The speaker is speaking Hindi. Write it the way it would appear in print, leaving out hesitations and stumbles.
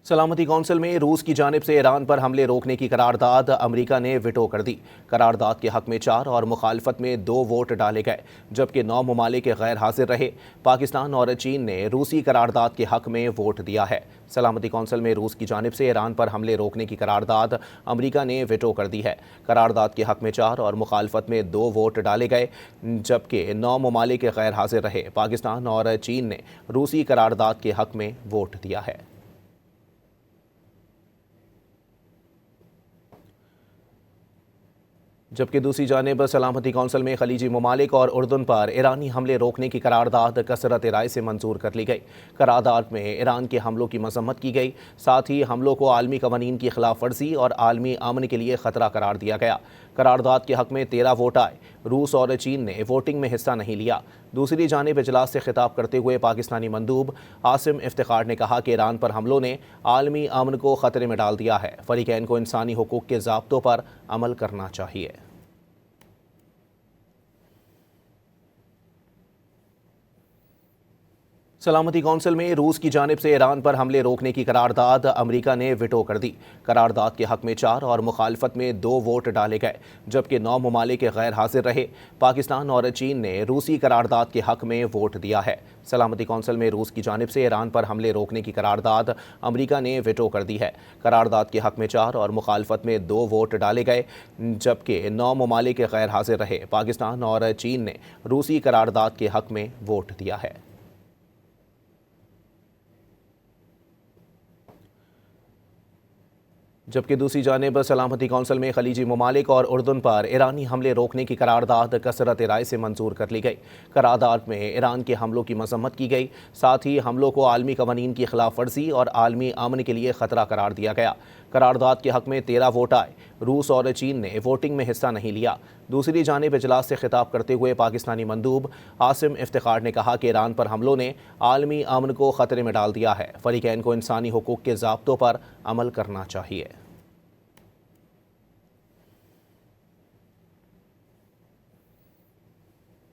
सलामती कौंसिल में रूस की जानिब से ईरान पर हमले रोकने की करारदाद अमेरिका ने विटो कर दी। करारदाद के हक में 4 और मुखालफत में 2 वोट डाले गए, जबकि 9 ममालिक गैर हाजिर रहे। पाकिस्तान और चीन ने रूसी करारदाद के हक में वोट दिया है। सलामती कौंसिल में रूस की जानिब से ईरान पर हमले रोकने की करारदाद अमेरिका ने विटो कर दी है। करारदाद के हक में 4 और मुखालफत में 2 वोट डाले गए, जबकि 9 ममालिक गैर हाजिर रहे। पाकिस्तान और चीन ने रूसी करारदाद के हक में वोट दिया है। जबकि दूसरी जानिब सलामती कौंसिल में खलीजी ममालिक और उर्दन पर ईरानी हमले रोकने की करारदाद कसरत राय से मंजूर कर ली गई। करारदाद में ईरान के हमलों की मजम्मत की गई, साथ ही हमलों को आलमी कवानीन की खिलाफ वर्जी और आलमी अमन के लिए खतरा करार दिया गया। करारदाद के हक में 13 वोट आए। रूस और चीन ने वोटिंग में हिस्सा नहीं लिया। दूसरी जानिब इजलास से खिताब करते हुए पाकिस्तानी मंदूब आसिम इफ्तिखार ने कहा कि ईरान पर हमलों ने आलमी अमन को खतरे में डाल दिया है। फरीकैन को इंसानी हुकूक के ज़ाब्तों पर अमल करना चाहिए। सलामती कौंसिल में रूस की जानिब से ईरान पर हमले रोकने की करारदाद अमेरिका ने विटो कर दी। करारदाद के हक में 4 और मुखालफत में 2 वोट डाले गए, जबकि 9 ममालिक गैर हाजिर रहे। पाकिस्तान और चीन ने रूसी करारदाद के हक में वोट दिया है। सलामती कौंसिल में रूस की जानिब से ईरान पर हमले रोकने की करारदाद अमेरिका ने विटो कर दी है। करारदाद के हक में 4 और मुखालफत में 2 वोट डाले गए, जबकि 9 ममालिक गैर हाजिर रहे। पाकिस्तान और चीन ने रूसी करारदाद के हक में वोट दिया है। जबकि दूसरी जानिब सलामती कौंसिल में खलीजी ममालिक और उर्दन पर ईरानी हमले रोकने की करारदाद कसरत राय से मंजूर कर ली गई। करारदाद में ईरान के हमलों की मजम्मत की गई, साथ ही हमलों को आलमी कवानीन की खिलाफ वर्जी और आलमी अमन के लिए खतरा करार दिया गया। करारदाद के हक में 13 वोट आए। रूस और चीन ने वोटिंग में हिस्सा नहीं लिया। दूसरी जानिब इजलास से खिताब करते हुए पाकिस्तानी मंदूब आसिम इफ्तिखार ने कहा कि ईरान पर हमलों ने आलमी अमन को खतरे में डाल दिया है। फरीकैन को इंसानी हुकूक के ज़ाब्तों पर अमल करना चाहिए।